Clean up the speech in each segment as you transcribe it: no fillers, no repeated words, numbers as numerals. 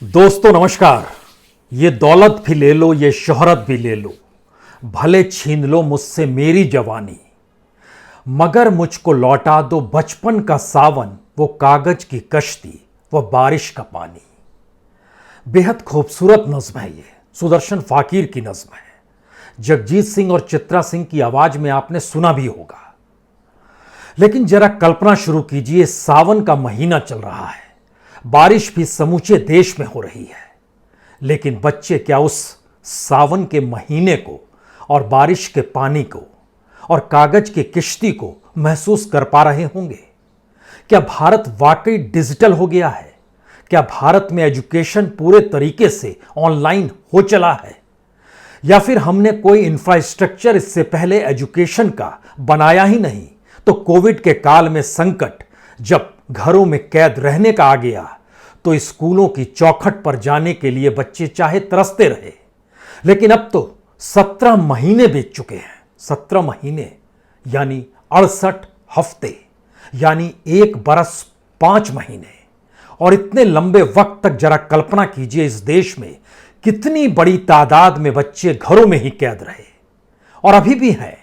दोस्तों नमस्कार। ये दौलत भी ले लो, ये शोहरत भी ले लो, भले छीन लो मुझसे मेरी जवानी, मगर मुझको लौटा दो बचपन का सावन, वो कागज की कश्ती, वो बारिश का पानी। बेहद खूबसूरत नज्म है ये, सुदर्शन फाकीर की नज्म है। जगजीत सिंह और चित्रा सिंह की आवाज में आपने सुना भी होगा। लेकिन जरा कल्पना शुरू कीजिए, सावन का महीना चल रहा है, बारिश भी समूचे देश में हो रही है, लेकिन बच्चे क्या उस सावन के महीने को और बारिश के पानी को और कागज की किश्ती को महसूस कर पा रहे होंगे? क्या भारत वाकई डिजिटल हो गया है? क्या भारत में एजुकेशन पूरे तरीके से ऑनलाइन हो चला है? या फिर हमने कोई इंफ्रास्ट्रक्चर इससे पहले एजुकेशन का बनाया ही नहीं, तो कोविड के काल में संकट जब घरों में कैद रहने का आ गया तो स्कूलों की चौखट पर जाने के लिए बच्चे चाहे तरसते रहे। लेकिन अब तो 17 महीने बीत चुके हैं। 17 महीने यानी 68 हफ्ते, यानी 1 बरस 5 महीने। और इतने लंबे वक्त तक जरा कल्पना कीजिए, इस देश में कितनी बड़ी तादाद में बच्चे घरों में ही कैद रहे, और अभी भी हैं,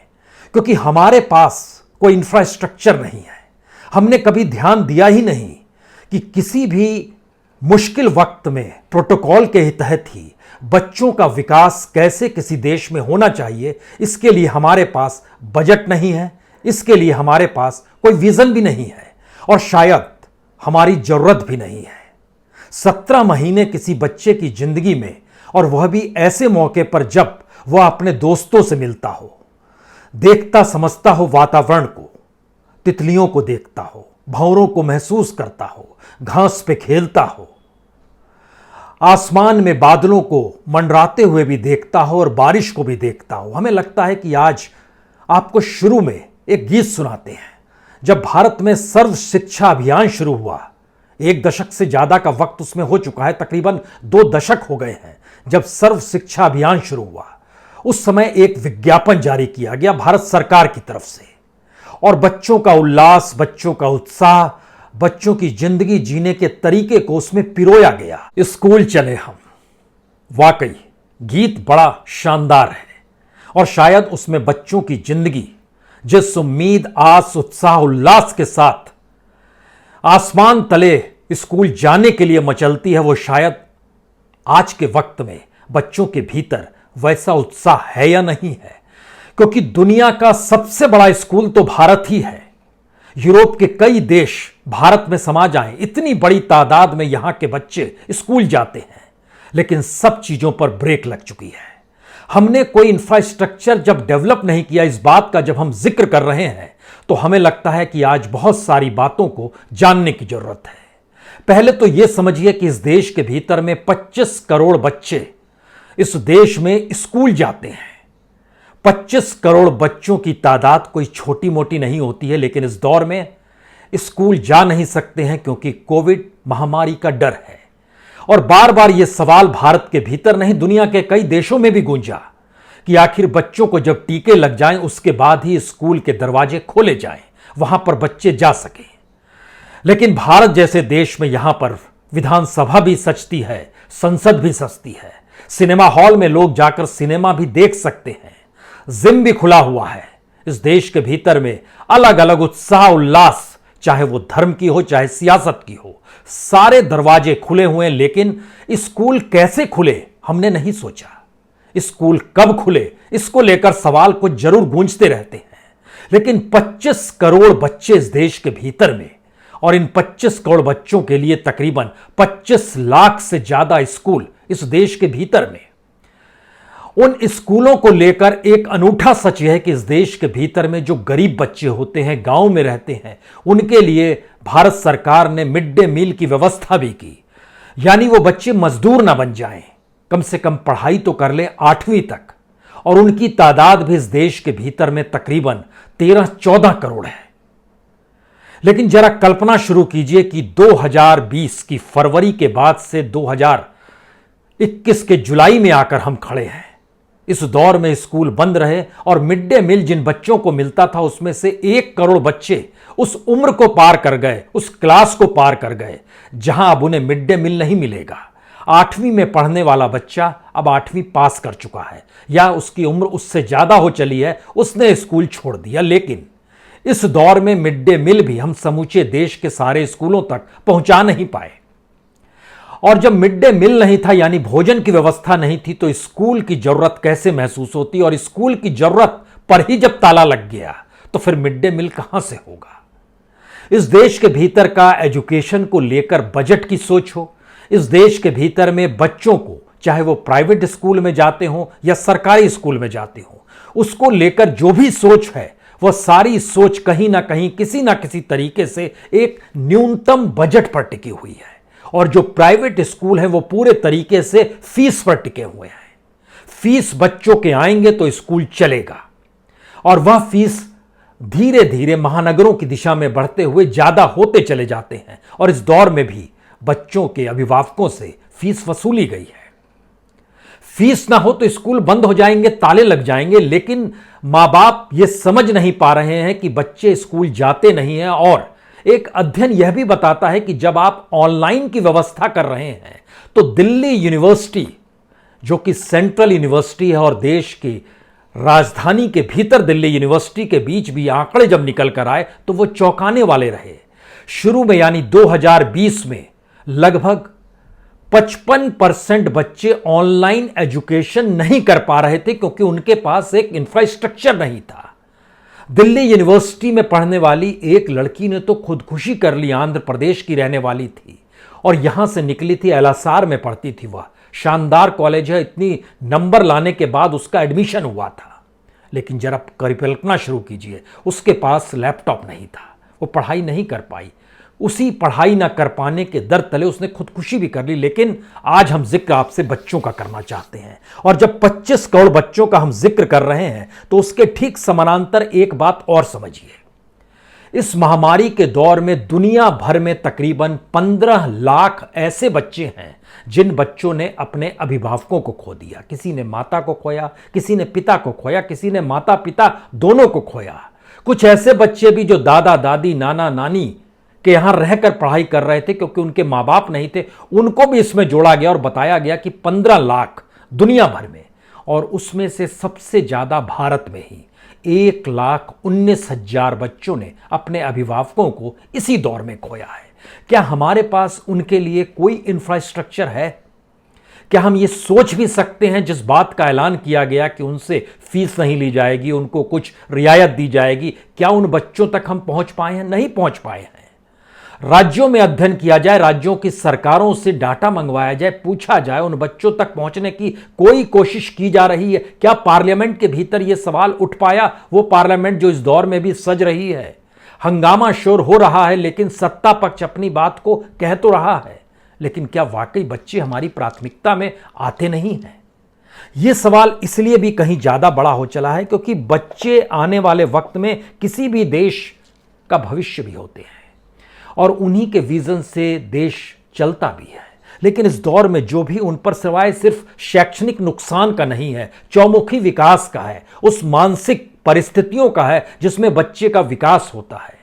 क्योंकि हमारे पास कोई इंफ्रास्ट्रक्चर नहीं है। हमने कभी ध्यान दिया ही नहीं कि किसी भी मुश्किल वक्त में प्रोटोकॉल के तहत ही बच्चों का विकास कैसे किसी देश में होना चाहिए, इसके लिए हमारे पास बजट नहीं है, इसके लिए हमारे पास कोई विजन भी नहीं है, और शायद हमारी जरूरत भी नहीं है। 17 महीने किसी बच्चे की जिंदगी में, और वह भी ऐसे मौके पर जब वह अपने दोस्तों से मिलता हो, देखता समझता हो वातावरण को, तितलियों को देखता हो, भंवरों को महसूस करता हो, घास पे खेलता हो, आसमान में बादलों को मंडराते हुए भी देखता हो और बारिश को भी देखता हो। हमें लगता है कि आज आपको शुरू में एक गीत सुनाते हैं। जब भारत में सर्व शिक्षा अभियान शुरू हुआ, 1 दशक से ज्यादा का वक्त उसमें हो चुका है, तकरीबन 2 दशक हो गए हैं जब सर्व शिक्षा अभियान शुरू हुआ। उस समय एक विज्ञापन जारी किया गया भारत सरकार की तरफ से, और बच्चों का उल्लास, बच्चों का उत्साह, बच्चों की जिंदगी जीने के तरीके को उसमें पिरोया गया। स्कूल चले हम, वाकई गीत बड़ा शानदार है, और शायद उसमें बच्चों की जिंदगी जिस उम्मीद, आस, उत्साह, उल्लास के साथ आसमान तले स्कूल जाने के लिए मचलती है, वो शायद आज के वक्त में बच्चों के भीतर वैसा उत्साह है या नहीं है। क्योंकि दुनिया का सबसे बड़ा स्कूल तो भारत ही है। यूरोप के कई देश भारत में समा जाएं, इतनी बड़ी तादाद में यहां के बच्चे स्कूल जाते हैं, लेकिन सब चीजों पर ब्रेक लग चुकी है। हमने कोई इंफ्रास्ट्रक्चर जब डेवलप नहीं किया, इस बात का जब हम जिक्र कर रहे हैं, तो हमें लगता है कि आज बहुत सारी बातों को जानने की जरूरत है। पहले तो यह समझिए कि इस देश के भीतर में 25 करोड़ बच्चे इस देश में स्कूल जाते हैं। 25 करोड़ बच्चों की तादाद कोई छोटी मोटी नहीं होती है, लेकिन इस दौर में स्कूल जा नहीं सकते हैं क्योंकि कोविड महामारी का डर है। और बार बार यह सवाल भारत के भीतर नहीं, दुनिया के कई देशों में भी गूंजा कि आखिर बच्चों को जब टीके लग जाएं, उसके बाद ही स्कूल के दरवाजे खोले जाएं, वहां पर बच्चे जा सकें। लेकिन भारत जैसे देश में यहां पर विधानसभा भी सजती है, संसद भी सजती है, सिनेमा हॉल में लोग जाकर सिनेमा भी देख सकते हैं, जिम भी खुला हुआ है। इस देश के भीतर में अलग अलग उत्साह उल्लास, चाहे वो धर्म की हो चाहे सियासत की हो, सारे दरवाजे खुले हुए हैं। लेकिन स्कूल कैसे खुले हमने नहीं सोचा। स्कूल कब खुले, इसको लेकर सवाल कुछ जरूर गूंजते रहते हैं। लेकिन 25 करोड़ बच्चे इस देश के भीतर में, और इन 25 करोड़ बच्चों के लिए तकरीबन 25 लाख से ज्यादा स्कूल इस देश के भीतर में। उन स्कूलों को लेकर एक अनूठा सच यह है कि इस देश के भीतर में जो गरीब बच्चे होते हैं, गांव में रहते हैं, उनके लिए भारत सरकार ने मिड डे मील की व्यवस्था भी की। यानी वो बच्चे मजदूर ना बन जाएं, कम से कम पढ़ाई तो कर ले 8वीं तक। और उनकी तादाद भी इस देश के भीतर में तकरीबन 13-14 करोड़ है। लेकिन जरा कल्पना शुरू कीजिए कि 2020 की फरवरी के बाद से 2021 के जुलाई में आकर हम खड़े हैं। इस दौर में स्कूल बंद रहे, और मिड डे मील जिन बच्चों को मिलता था उसमें से 1 करोड़ बच्चे उस उम्र को पार कर गए, उस क्लास को पार कर गए जहां अब उन्हें मिड डे मील नहीं मिलेगा। 8वीं में पढ़ने वाला बच्चा अब 8वीं पास कर चुका है या उसकी उम्र उससे ज्यादा हो चली है, उसने स्कूल छोड़ दिया। लेकिन इस दौर में मिड डे मील भी हम समूचे देश के सारे स्कूलों तक पहुंचा नहीं पाए। और जब मिड डे मील नहीं था यानी भोजन की व्यवस्था नहीं थी, तो स्कूल की जरूरत कैसे महसूस होती? और स्कूल की जरूरत पर ही जब ताला लग गया तो फिर मिड डे मील कहां से होगा? इस देश के भीतर का एजुकेशन को लेकर बजट की सोच हो, इस देश के भीतर में बच्चों को, चाहे वो प्राइवेट स्कूल में जाते हो या सरकारी स्कूल में जाते हो, उसको लेकर जो भी सोच है वह सारी सोच कहीं ना कहीं किसी ना किसी तरीके से एक न्यूनतम बजट पर टिकी हुई है। और जो प्राइवेट स्कूल हैं वो पूरे तरीके से फीस पर टिके हुए हैं। फीस बच्चों के आएंगे तो स्कूल चलेगा, और वह फीस धीरे धीरे महानगरों की दिशा में बढ़ते हुए ज्यादा होते चले जाते हैं। और इस दौर में भी बच्चों के अभिभावकों से फीस वसूली गई है। फीस ना हो तो स्कूल बंद हो जाएंगे, ताले लग जाएंगे। लेकिन मां बाप ये समझ नहीं पा रहे हैं कि बच्चे स्कूल जाते नहीं हैं। और एक अध्ययन यह भी बताता है कि जब आप ऑनलाइन की व्यवस्था कर रहे हैं तो दिल्ली यूनिवर्सिटी, जो कि सेंट्रल यूनिवर्सिटी है और देश की राजधानी के भीतर दिल्ली यूनिवर्सिटी के बीच भी आंकड़े जब निकल कर आए तो वो चौंकाने वाले रहे। शुरू में यानी 2020 में लगभग 55% बच्चे ऑनलाइन एजुकेशन नहीं कर पा रहे थे क्योंकि उनके पास एक इंफ्रास्ट्रक्चर नहीं था। दिल्ली यूनिवर्सिटी में पढ़ने वाली एक लड़की ने तो खुदकुशी कर ली, आंध्र प्रदेश की रहने वाली थी और यहां से निकली थी, एलएसआर में पढ़ती थी। वह शानदार कॉलेज है, इतनी नंबर लाने के बाद उसका एडमिशन हुआ था। लेकिन जरा कल्पना शुरू कीजिए, उसके पास लैपटॉप नहीं था, वो पढ़ाई नहीं कर पाई। उसी पढ़ाई ना कर पाने के दर तले उसने खुदकुशी भी कर ली। लेकिन आज हम जिक्र आपसे बच्चों का करना चाहते हैं, और जब 25 करोड़ बच्चों का हम जिक्र कर रहे हैं तो उसके ठीक समानांतर एक बात और समझिए। इस महामारी के दौर में दुनिया भर में तकरीबन 15 लाख ऐसे बच्चे हैं जिन बच्चों ने अपने अभिभावकों को खो दिया। किसी ने माता को खोया, किसी ने पिता को खोया, किसी ने माता पिता दोनों को खोया। कुछ ऐसे बच्चे भी जो दादा दादी नाना नानी के यहां रहकर पढ़ाई कर रहे थे क्योंकि उनके मां बाप नहीं थे, उनको भी इसमें जोड़ा गया और बताया गया कि 15 लाख दुनिया भर में, और उसमें से सबसे ज्यादा भारत में ही 1,19,000 बच्चों ने अपने अभिभावकों को इसी दौर में खोया है। क्या हमारे पास उनके लिए कोई इंफ्रास्ट्रक्चर है? क्या हम ये सोच भी सकते हैं, जिस बात का ऐलान किया गया कि उनसे फीस नहीं ली जाएगी, उनको कुछ रियायत दी जाएगी, क्या उन बच्चों तक हम पहुंच पाए हैं? नहीं पहुंच पाए हैं। राज्यों में अध्ययन किया जाए, राज्यों की सरकारों से डाटा मंगवाया जाए, पूछा जाए, उन बच्चों तक पहुंचने की कोई कोशिश की जा रही है? क्या पार्लियामेंट के भीतर यह सवाल उठ पाया? वो पार्लियामेंट जो इस दौर में भी सज रही है, हंगामा शोर हो रहा है, लेकिन सत्ता पक्ष अपनी बात को कह तो रहा है, लेकिन क्या वाकई बच्चे हमारी प्राथमिकता में आते नहीं हैं? यह सवाल इसलिए भी कहीं ज्यादा बड़ा हो चला है क्योंकि बच्चे आने वाले वक्त में किसी भी देश का भविष्य भी होते हैं और उन्हीं के विजन से देश चलता भी है। लेकिन इस दौर में जो भी उन पर सिवाय सिर्फ शैक्षणिक नुकसान का नहीं है, चौमुखी विकास का है, उस मानसिक परिस्थितियों का है जिसमें बच्चे का विकास होता है।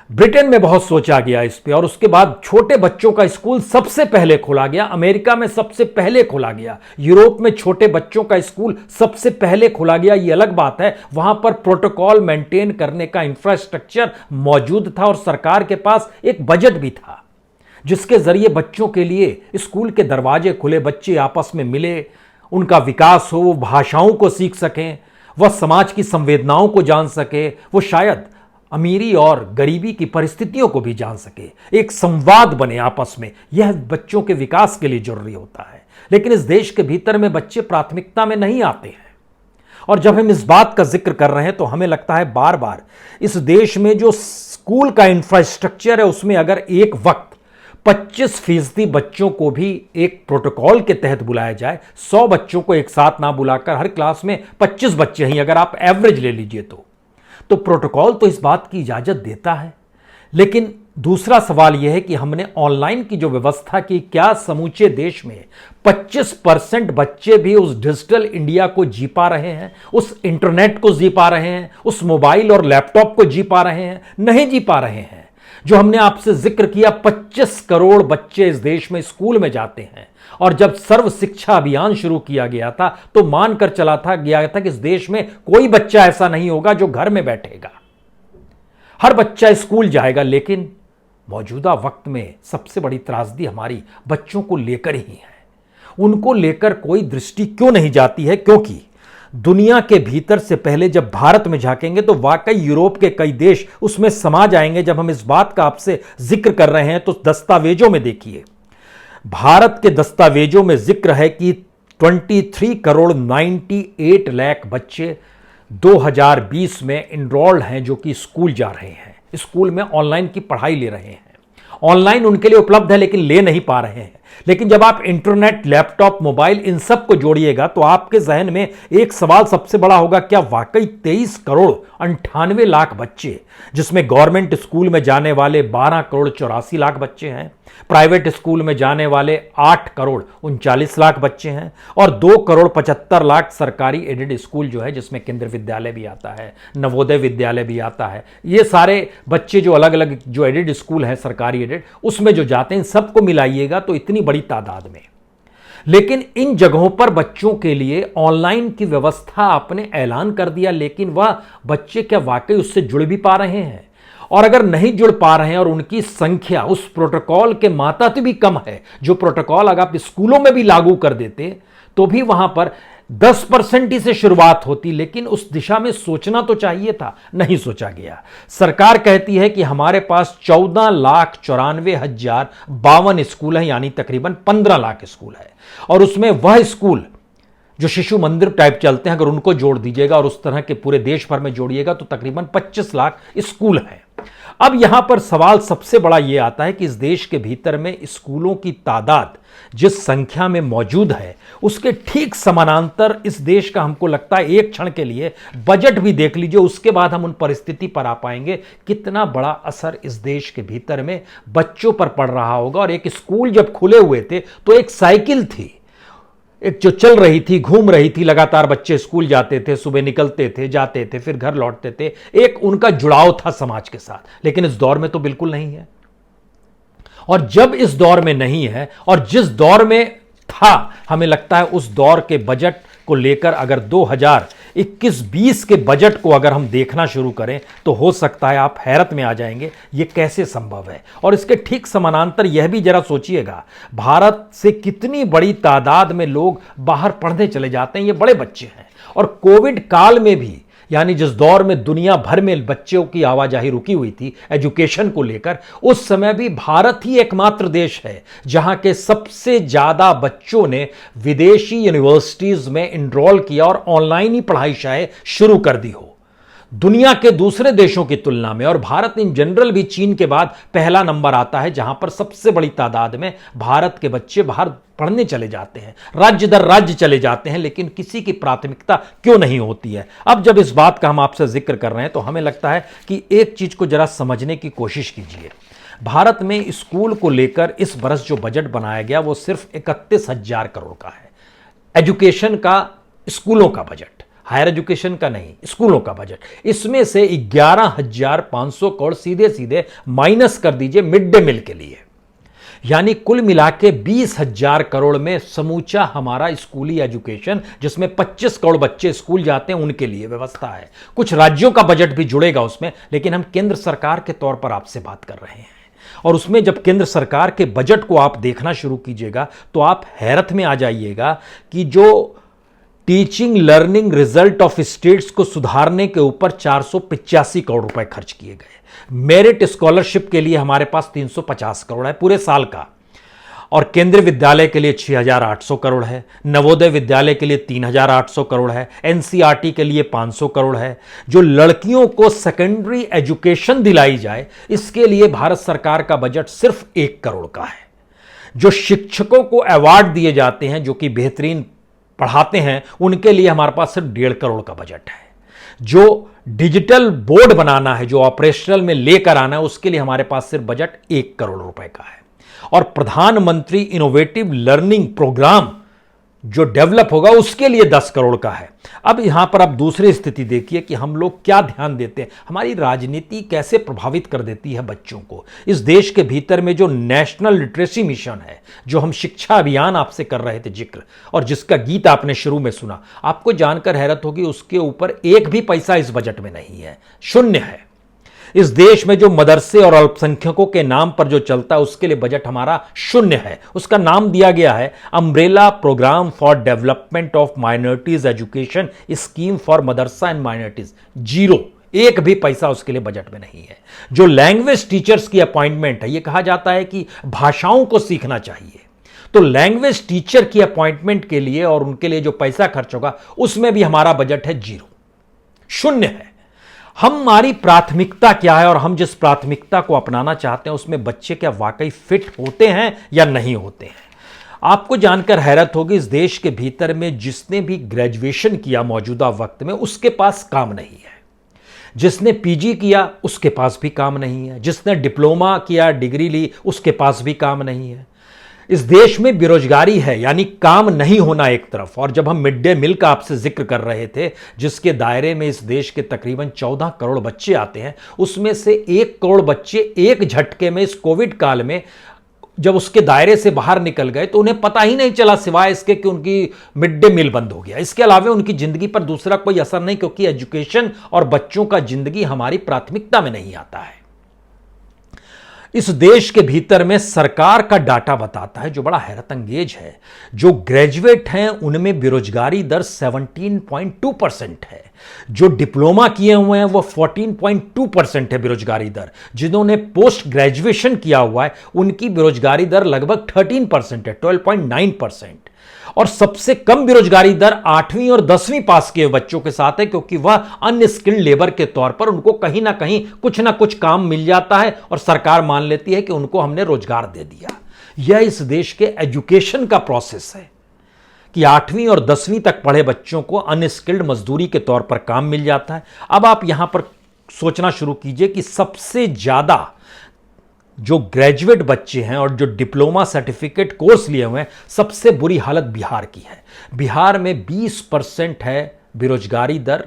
ब्रिटेन में बहुत सोचा गया इस पे, और उसके बाद छोटे बच्चों का स्कूल सबसे पहले खोला गया। अमेरिका में सबसे पहले खोला गया। यूरोप में छोटे बच्चों का स्कूल सबसे पहले खोला गया। ये अलग बात है, वहां पर प्रोटोकॉल मेंटेन करने का इंफ्रास्ट्रक्चर मौजूद था और सरकार के पास एक बजट भी था जिसके जरिए बच्चों के लिए स्कूल के दरवाजे खुले, बच्चे आपस में मिले, उनका विकास हो, वो भाषाओं को सीख सकें, वह समाज की संवेदनाओं को जान सके, वो शायद अमीरी और गरीबी की परिस्थितियों को भी जान सके, एक संवाद बने आपस में। यह बच्चों के विकास के लिए जरूरी होता है। लेकिन इस देश के भीतर में बच्चे प्राथमिकता में नहीं आते हैं। और जब हम इस बात का जिक्र कर रहे हैं तो हमें लगता है बार बार इस देश में जो स्कूल का इंफ्रास्ट्रक्चर है उसमें अगर एक वक्त 25% बच्चों को भी एक प्रोटोकॉल के तहत बुलाया जाए, 100 बच्चों को एक साथ ना बुलाकर हर क्लास में 25 बच्चे हैं, अगर आप एवरेज ले लीजिए तो प्रोटोकॉल तो इस बात की इजाजत देता है। लेकिन दूसरा सवाल यह है कि हमने ऑनलाइन की जो व्यवस्था की, क्या समूचे देश में 25% बच्चे भी उस डिजिटल इंडिया को जी पा रहे हैं, उस इंटरनेट को जी पा रहे हैं, उस मोबाइल और लैपटॉप को जी पा रहे हैं? नहीं जी पा रहे हैं। जो हमने आपसे जिक्र किया, 25 करोड़ बच्चे इस देश में स्कूल में जाते हैं। और जब सर्व शिक्षा अभियान शुरू किया गया था तो मानकर चला था गया था कि इस देश में कोई बच्चा ऐसा नहीं होगा जो घर में बैठेगा, हर बच्चा स्कूल जाएगा। लेकिन मौजूदा वक्त में सबसे बड़ी त्रासदी हमारी बच्चों को लेकर ही है। उनको लेकर कोई दृष्टि क्यों नहीं जाती है? क्योंकि दुनिया के भीतर से पहले जब भारत में झांकेंगे तो वाकई यूरोप के कई देश उसमें समा जाएंगे। जब हम इस बात का आपसे जिक्र कर रहे हैं तो दस्तावेजों में देखिए, भारत के दस्तावेजों में जिक्र है कि 23 करोड़ 98 लाख बच्चे 2020 में इनरोल्ड हैं, जो कि स्कूल जा रहे हैं, स्कूल में ऑनलाइन की पढ़ाई ले रहे हैं। ऑनलाइन उनके लिए उपलब्ध है लेकिन ले नहीं पा रहे हैं। लेकिन जब आप इंटरनेट, लैपटॉप, मोबाइल इन सब को जोड़िएगा तो आपके जहन में एक सवाल सबसे बड़ा होगा, क्या वाकई 23 करोड़ 98 लाख बच्चे, जिसमें गवर्नमेंट स्कूल में जाने वाले 12 करोड़ 84 लाख बच्चे हैं, प्राइवेट स्कूल में जाने वाले 8 करोड़ 39 लाख बच्चे हैं, और 2 करोड़ 75 लाख सरकारी एडेड स्कूल जो है, जिसमें केंद्रीय विद्यालय भी आता है, नवोदय विद्यालय भी आता है, ये सारे बच्चे जो अलग अलग जो एडेड स्कूल हैं, सरकारी एडेड, उसमें जो जाते हैं, इन सबको मिलाइएगा तो इतनी बड़ी तादाद में। लेकिन इन जगहों पर बच्चों के लिए ऑनलाइन की व्यवस्था आपने ऐलान कर दिया, लेकिन वह बच्चे क्या वाकई उससे जुड़ भी पा रहे हैं? और अगर नहीं जुड़ पा रहे हैं और उनकी संख्या उस प्रोटोकॉल के मात्रा भी कम है, जो प्रोटोकॉल अगर आप स्कूलों में भी लागू कर देते तो भी वहां पर 10% ही से शुरुआत होती, लेकिन उस दिशा में सोचना तो चाहिए था, नहीं सोचा गया। सरकार कहती है कि हमारे पास 14,94,052 स्कूल हैं, यानी तकरीबन 15 लाख स्कूल है, और उसमें वह स्कूल जो शिशु मंदिर टाइप चलते हैं, अगर उनको जोड़ दीजिएगा और उस तरह के पूरे देश भर में जोड़िएगा तो तकरीबन 25 लाख स्कूल हैं। अब यहां पर सवाल सबसे बड़ा यह आता है कि इस देश के भीतर में स्कूलों की तादाद जिस संख्या में मौजूद है, उसके ठीक समानांतर इस देश का, हमको लगता है एक क्षण के लिए बजट भी देख लीजिए, उसके बाद हम उन परिस्थिति पर आ पाएंगे कितना बड़ा असर इस देश के भीतर में बच्चों पर पड़ रहा होगा। और एक स्कूल जब खुले हुए थे तो एक साइकिल थी, एक जो चल रही थी, घूम रही थी, लगातार बच्चे स्कूल जाते थे, सुबह निकलते थे, जाते थे, फिर घर लौटते थे, एक उनका जुड़ाव था समाज के साथ। लेकिन इस दौर में तो बिल्कुल नहीं है। और जब इस दौर में नहीं है और जिस दौर में था, हमें लगता है उस दौर के बजट को लेकर अगर 2021-20 के बजट को अगर हम देखना शुरू करें तो हो सकता है आप हैरत में आ जाएंगे, ये कैसे संभव है। और इसके ठीक समानांतर यह भी जरा सोचिएगा, भारत से कितनी बड़ी तादाद में लोग बाहर पढ़ने चले जाते हैं, ये बड़े बच्चे हैं। और कोविड काल में भी, यानी जिस दौर में दुनिया भर में बच्चों की आवाजाही रुकी हुई थी एजुकेशन को लेकर, उस समय भी भारत ही एकमात्र देश है जहां के सबसे ज्यादा बच्चों ने विदेशी यूनिवर्सिटीज में इनरोल किया और ऑनलाइन ही पढ़ाई शायद शुरू कर दी हो दुनिया के दूसरे देशों की तुलना में। और भारत इन जनरल भी चीन के बाद पहला नंबर आता है, जहां पर सबसे बड़ी तादाद में भारत के बच्चे बाहर पढ़ने चले जाते हैं, राज्य दर राज्य चले जाते हैं, लेकिन किसी की प्राथमिकता क्यों नहीं होती है। अब जब इस बात का हम आपसे जिक्र कर रहे हैं तो हमें लगता है कि एक चीज को जरा समझने की कोशिश कीजिए। भारत में स्कूल को लेकर इस बरस जो बजट बनाया गया वो सिर्फ 31,000 करोड़ का है, एजुकेशन का, स्कूलों का बजट, हायर एजुकेशन का नहीं, स्कूलों का बजट। इसमें से 11,500 करोड़ सीधे सीधे माइनस कर दीजिए मिड डे मील के लिए, यानी कुल मिला के 20,000 करोड़ में समूचा हमारा स्कूली एजुकेशन, जिसमें 25 करोड़ बच्चे स्कूल जाते हैं, उनके लिए व्यवस्था है। कुछ राज्यों का बजट भी जुड़ेगा उसमें, लेकिन हम केंद्र सरकार के तौर पर आपसे बात कर रहे हैं। और उसमें जब केंद्र सरकार के बजट को आप देखना शुरू कीजिएगा तो आप हैरत में आ जाइएगा कि जो teaching learning result of states को सुधारने के ऊपर 485 करोड़ रुपए खर्च किए गए, मेरिट स्कॉलरशिप के लिए हमारे पास 350 करोड़ है पूरे साल का, और केंद्रीय विद्यालय के लिए 6,800 करोड़ है, नवोदय विद्यालय के लिए 3,800 करोड़ है, एनसीईआरटी के लिए 500 करोड़ है। जो लड़कियों को सेकेंडरी एजुकेशन दिलाई जाए, इसके लिए भारत सरकार का बजट सिर्फ 1 करोड़ का है। जो शिक्षकों को अवार्ड दिए जाते हैं जो कि बेहतरीन पढ़ाते हैं, उनके लिए हमारे पास सिर्फ 1.5 करोड़ का बजट है। जो डिजिटल बोर्ड बनाना है, जो ऑपरेशनल में लेकर आना है, उसके लिए हमारे पास सिर्फ बजट 1 करोड़ रुपए का है। और प्रधानमंत्री इनोवेटिव लर्निंग प्रोग्राम जो डेवलप होगा उसके लिए 10 करोड़ का है। अब यहां पर आप दूसरी स्थिति देखिए कि हम लोग क्या ध्यान देते हैं, हमारी राजनीति कैसे प्रभावित कर देती है बच्चों को। इस देश के भीतर में जो नेशनल लिटरेसी मिशन है, जो हम शिक्षा अभियान आपसे कर रहे थे जिक्र, और जिसका गीत आपने शुरू में सुना, आपको जानकर हैरत होगी उसके ऊपर एक भी पैसा इस बजट में नहीं है, शून्य है। इस देश में जो मदरसे और अल्पसंख्यकों के नाम पर जो चलता है उसके लिए बजट हमारा शून्य है। उसका नाम दिया गया है umbrella programme for development of minorities education scheme for मदरसा एंड माइनॉरिटीज। जीरो, एक भी पैसा उसके लिए बजट में नहीं है। जो लैंग्वेज टीचर्स की अपॉइंटमेंट है, यह कहा जाता है कि भाषाओं को सीखना चाहिए, तो लैंग्वेज टीचर की अपॉइंटमेंट के लिए और उनके लिए जो पैसा खर्च होगा उसमें भी हमारा बजट है जीरो, शून्य है। हमारी प्राथमिकता क्या है और हम जिस प्राथमिकता को अपनाना चाहते हैं उसमें बच्चे क्या वाकई फिट होते हैं या नहीं होते हैं। आपको जानकर हैरत होगी इस देश के भीतर में जिसने भी ग्रेजुएशन किया मौजूदा वक्त में उसके पास काम नहीं है, जिसने पीजी किया उसके पास भी काम नहीं है, जिसने डिप्लोमा किया डिग्री ली उसके पास भी काम नहीं है। इस देश में बेरोजगारी है, यानी काम नहीं होना एक तरफ, और जब हम मिड डे मील का आपसे जिक्र कर रहे थे जिसके दायरे में इस देश के तकरीबन 14 करोड़ बच्चे आते हैं, उसमें से 1 करोड़ बच्चे एक झटके में इस कोविड काल में जब उसके दायरे से बाहर निकल गए तो उन्हें पता ही नहीं चला सिवाय इसके कि उनकी मिड डे मील बंद हो गया। इसके अलावा उनकी जिंदगी पर दूसरा कोई असर नहीं, क्योंकि एजुकेशन और बच्चों का जिंदगी हमारी प्राथमिकता में नहीं आता है। इस देश के भीतर में सरकार का डाटा बताता है जो बड़ा हैरत अंगेज है, जो ग्रेजुएट हैं उनमें बेरोजगारी दर 17.2% है, जो डिप्लोमा किए हुए हैं वो 14.2% है बेरोजगारी दर, जिन्होंने पोस्ट ग्रेजुएशन किया हुआ है उनकी बेरोजगारी दर लगभग 13% है, 12.9%। और सबसे कम बेरोजगारी दर 8वीं और 10वीं पास किए बच्चों के साथ है, क्योंकि वह अनस्किल्ड लेबर के तौर पर उनको कहीं ना कहीं कुछ ना कुछ काम मिल जाता है और सरकार मान लेती है कि उनको हमने रोजगार दे दिया। यह इस देश के एजुकेशन का प्रोसेस है कि 8वीं और 10वीं तक पढ़े बच्चों को अनस्किल्ड मजदूरी के तौर पर काम मिल जाता है। अब आप यहां पर सोचना शुरू कीजिए कि सबसे ज्यादा जो ग्रेजुएट बच्चे हैं और जो डिप्लोमा सर्टिफिकेट कोर्स लिए हुए हैं, सबसे बुरी हालत बिहार की है। बिहार में 20% है बेरोजगारी दर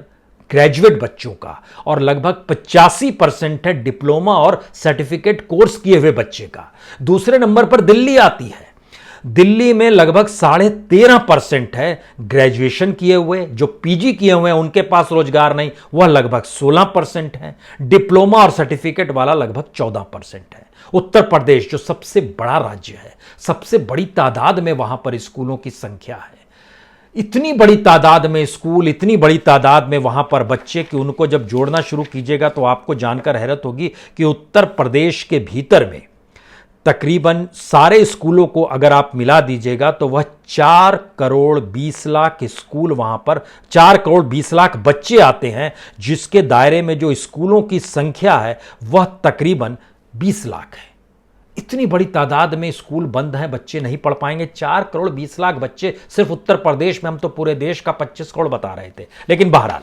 ग्रेजुएट बच्चों का और लगभग 85% है डिप्लोमा और सर्टिफिकेट कोर्स किए हुए बच्चे का। दूसरे नंबर पर दिल्ली आती है। दिल्ली में लगभग 13.5% है ग्रेजुएशन किए हुए, जो पीजी किए हुए हैं उनके पास रोजगार नहीं, वह लगभग 16% है। डिप्लोमा और सर्टिफिकेट वाला लगभग 14% है। उत्तर प्रदेश जो सबसे बड़ा राज्य है, सबसे बड़ी तादाद में वहां पर स्कूलों की संख्या है, इतनी बड़ी तादाद में स्कूल, इतनी बड़ी तादाद में वहां पर बच्चे कि उनको जब जोड़ना शुरू कीजिएगा तो आपको जानकर हैरत होगी कि उत्तर प्रदेश के भीतर में तकरीबन सारे स्कूलों को अगर आप मिला दीजिएगा तो वह 4 करोड़ 20 लाख स्कूल, वहां पर 4 करोड़ 20 लाख बच्चे आते हैं, जिसके दायरे में जो स्कूलों की संख्या है वह तकरीबन 20 लाख है। इतनी बड़ी तादाद में स्कूल बंद हैं, बच्चे नहीं पढ़ पाएंगे। 4 करोड़ 20 लाख बच्चे सिर्फ उत्तर प्रदेश में, हम तो पूरे देश का 25 करोड़ बता रहे थे। लेकिन बहरहाल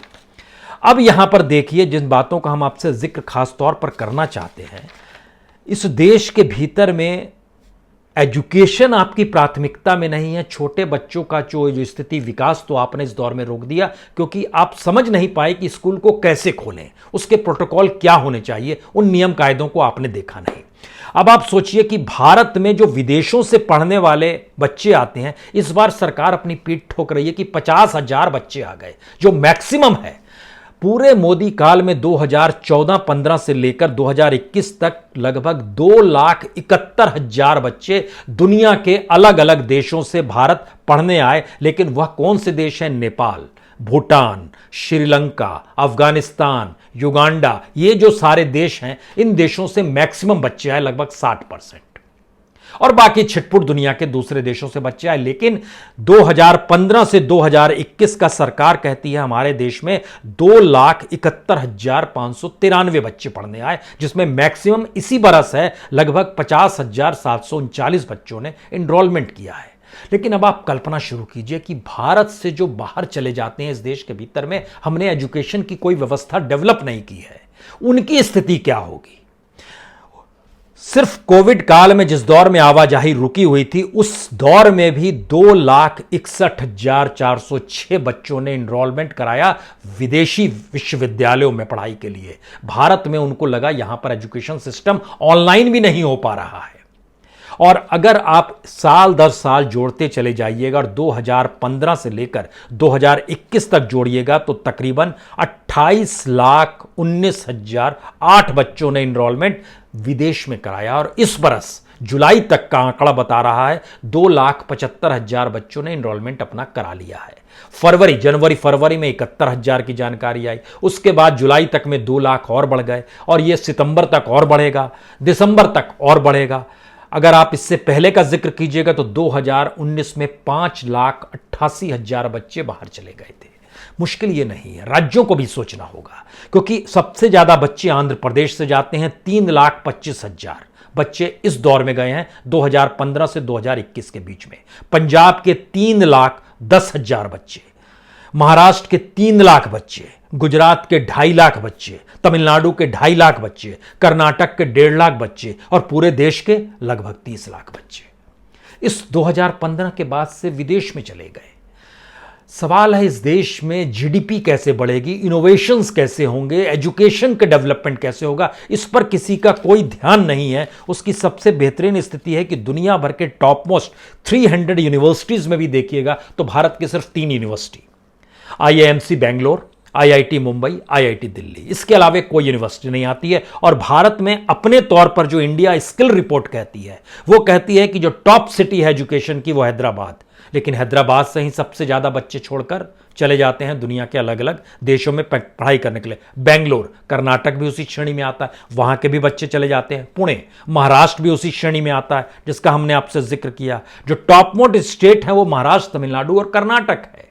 अब यहां पर देखिए जिन बातों का हम आपसे जिक्र खास तौर पर करना चाहते हैं, इस देश के भीतर में एजुकेशन आपकी प्राथमिकता में नहीं है। छोटे बच्चों का जो स्थिति, विकास तो आपने इस दौर में रोक दिया क्योंकि आप समझ नहीं पाए कि स्कूल को कैसे खोलें, उसके प्रोटोकॉल क्या होने चाहिए, उन नियम कायदों को आपने देखा नहीं। अब आप सोचिए कि भारत में जो विदेशों से पढ़ने वाले बच्चे आते हैं, इस बार सरकार अपनी पीठ ठोक रही है कि 50,000 बच्चे आ गए, जो मैक्सिमम है। पूरे मोदी काल में 2014-15 से लेकर 2021 तक लगभग 2,71,000 बच्चे दुनिया के अलग अलग देशों से भारत पढ़ने आए। लेकिन वह कौन से देश हैं? नेपाल, भूटान, श्रीलंका, अफगानिस्तान, युगांडा, ये जो सारे देश हैं, इन देशों से मैक्सिमम बच्चे आए, लगभग 60%, और बाकी छिटपुट दुनिया के दूसरे देशों से बच्चे आए। लेकिन 2015 से 2021 का सरकार कहती है हमारे देश में 2,71,593 बच्चे पढ़ने आए, जिसमें मैक्सिमम इसी बरस है लगभग 50,739 बच्चों ने एनरोलमेंट किया है। लेकिन अब आप कल्पना शुरू कीजिए कि भारत से जो बाहर चले जाते हैं, इस देश के भीतर में हमने एजुकेशन की कोई व्यवस्था डेवलप नहीं की है, उनकी स्थिति क्या होगी। सिर्फ कोविड काल में जिस दौर में आवाजाही रुकी हुई थी, उस दौर में भी 2,61,406 बच्चों ने इनरोलमेंट कराया विदेशी विश्वविद्यालयों में पढ़ाई के लिए। भारत में उनको लगा यहां पर एजुकेशन सिस्टम ऑनलाइन भी नहीं हो पा रहा है। और अगर आप साल दर साल जोड़ते चले जाइएगा और 2015 से लेकर 2021 तक जोड़िएगा तो तकरीबन 28,19,008 बच्चों ने इनरोलमेंट विदेश में कराया। और इस बरस जुलाई तक का आंकड़ा बता रहा है 2,75,000 बच्चों ने इनरोलमेंट अपना करा लिया है। जनवरी फरवरी में 71,000 की जानकारी आई। उसके बाद जुलाई तक में 2 लाख और बढ़ गए और यह सितंबर तक और बढ़ेगा, दिसंबर तक और बढ़ेगा। अगर आप इससे पहले का जिक्र कीजिएगा तो 2019 में 5,88,000 बच्चे बाहर चले गए थे। मुश्किल ये नहीं है, राज्यों को भी सोचना होगा, क्योंकि सबसे ज्यादा बच्चे आंध्र प्रदेश से जाते हैं। 3,25,000 बच्चे इस दौर में गए हैं 2015 से 2021 के बीच में। पंजाब के 3,10,000 बच्चे, महाराष्ट्र के 3 लाख बच्चे, गुजरात के 2.5 लाख बच्चे, तमिलनाडु के 2.5 लाख बच्चे, कर्नाटक के 1.5 लाख बच्चे और पूरे देश के लगभग 30 लाख बच्चे इस 2015 के बाद से विदेश में चले गए। सवाल है, इस देश में जीडीपी कैसे बढ़ेगी, इनोवेशंस कैसे होंगे, एजुकेशन का डेवलपमेंट कैसे होगा, इस पर किसी का कोई ध्यान नहीं है। उसकी सबसे बेहतरीन स्थिति है कि दुनिया भर के टॉप मोस्ट 300 यूनिवर्सिटीज में भी देखिएगा तो भारत के सिर्फ 3 university, IIMC Bangalore, IIT Mumbai, IIT Delhi, इसके अलावा कोई यूनिवर्सिटी नहीं आती है। और भारत में अपने तौर पर जो इंडिया स्किल रिपोर्ट कहती है, वो कहती है कि जो टॉप सिटी है एजुकेशन की वो हैदराबाद, लेकिन हैदराबाद से ही सबसे ज्यादा बच्चे छोड़कर चले जाते हैं दुनिया के अलग अलग देशों में पढ़ाई करने के लिए। बेंगलोर, कर्नाटक भी उसी श्रेणी में आता है, वहां के भी बच्चे चले जाते हैं। पुणे, महाराष्ट्र भी उसी श्रेणी में आता है जिसका हमने आपसे जिक्र किया। जो टॉप मोस्ट स्टेट है वो महाराष्ट्र, तमिलनाडु और कर्नाटक है,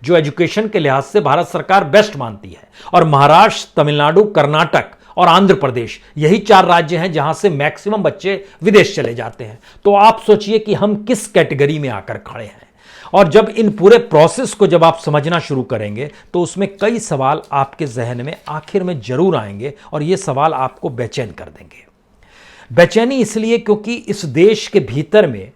जो एजुकेशन के लिहाज से भारत सरकार बेस्ट मानती है। और महाराष्ट्र, तमिलनाडु, कर्नाटक और आंध्र प्रदेश, यही 4 राज्य हैं जहां से मैक्सिमम बच्चे विदेश चले जाते हैं। तो आप सोचिए कि हम किस कैटेगरी में आकर खड़े हैं। और जब इन पूरे प्रोसेस को जब आप समझना शुरू करेंगे तो उसमें कई सवाल आपके जहन में आखिर में जरूर आएंगे और ये सवाल आपको बेचैन कर देंगे। बेचैनी इसलिए क्योंकि इस देश के भीतर में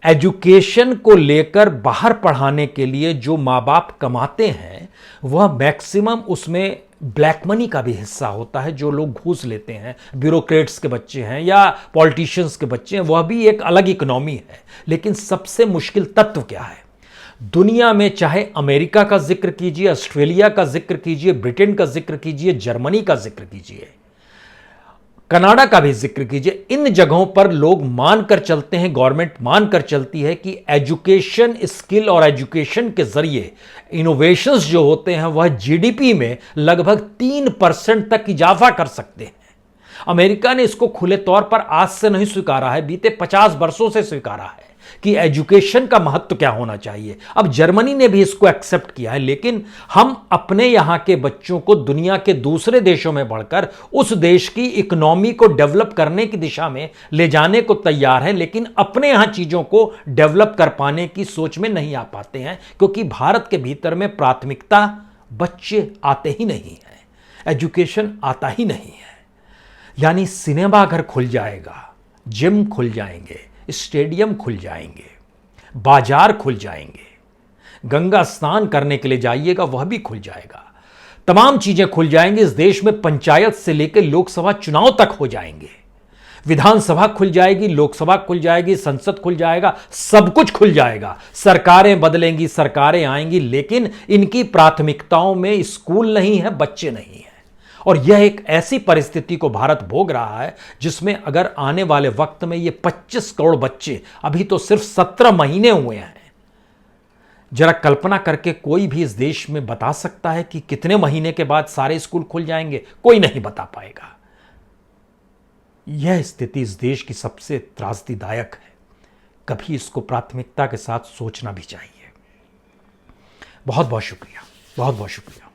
एजुकेशन को लेकर बाहर पढ़ाने के लिए जो माँ बाप कमाते हैं वह मैक्सिमम उसमें ब्लैक मनी का भी हिस्सा होता है। जो लोग घूस लेते हैं, ब्यूरोक्रेट्स के बच्चे हैं या पॉलिटिशियंस के बच्चे हैं, वह भी एक अलग इकोनॉमी है। लेकिन सबसे मुश्किल तत्व क्या है? दुनिया में चाहे अमेरिका का जिक्र कीजिए, ऑस्ट्रेलिया का जिक्र कीजिए, ब्रिटेन का जिक्र कीजिए, जर्मनी का जिक्र कीजिए, कनाडा का भी जिक्र कीजिए, इन जगहों पर लोग मानकर चलते हैं, गवर्नमेंट मानकर चलती है कि एजुकेशन स्किल और एजुकेशन के जरिए इनोवेशंस जो होते हैं वह जीडीपी में लगभग 3% तक इजाफा कर सकते हैं। अमेरिका ने इसको खुले तौर पर आज से नहीं स्वीकारा है, बीते 50 वर्षों से स्वीकारा है कि एजुकेशन का महत्व क्या होना चाहिए। अब जर्मनी ने भी इसको एक्सेप्ट किया है, लेकिन हम अपने यहां के बच्चों को दुनिया के दूसरे देशों में बढ़कर उस देश की इकोनॉमी को डेवलप करने की दिशा में ले जाने को तैयार हैं, लेकिन अपने यहां चीजों को डेवलप कर पाने की सोच में नहीं आ पाते हैं, क्योंकि भारत के भीतर में प्राथमिकता बच्चे आते ही नहीं है, एजुकेशन आता ही नहीं है। यानी सिनेमा घर खुल जाएगा, जिम खुल जाएंगे, स्टेडियम खुल जाएंगे, बाजार खुल जाएंगे, गंगा स्नान करने के लिए जाइएगा वह भी खुल जाएगा, तमाम चीजें खुल जाएंगी। इस देश में पंचायत से लेकर लोकसभा चुनाव तक हो जाएंगे, विधानसभा खुल जाएगी, लोकसभा खुल जाएगी, संसद खुल जाएगा, सब कुछ खुल जाएगा। सरकारें बदलेंगी, सरकारें आएंगी, लेकिन इनकी प्राथमिकताओं में स्कूल नहीं है, बच्चे नहीं है। और यह एक ऐसी परिस्थिति को भारत भोग रहा है जिसमें अगर आने वाले वक्त में ये 25 करोड़ बच्चे, अभी तो सिर्फ 17 महीने हुए हैं, जरा कल्पना करके कोई भी इस देश में बता सकता है कि कितने महीने के बाद सारे स्कूल खुल जाएंगे? कोई नहीं बता पाएगा। यह स्थिति इस देश की सबसे त्रासदीदायक है। कभी इसको प्राथमिकता के साथ सोचना भी चाहिए। बहुत बहुत शुक्रिया, बहुत बहुत शुक्रिया।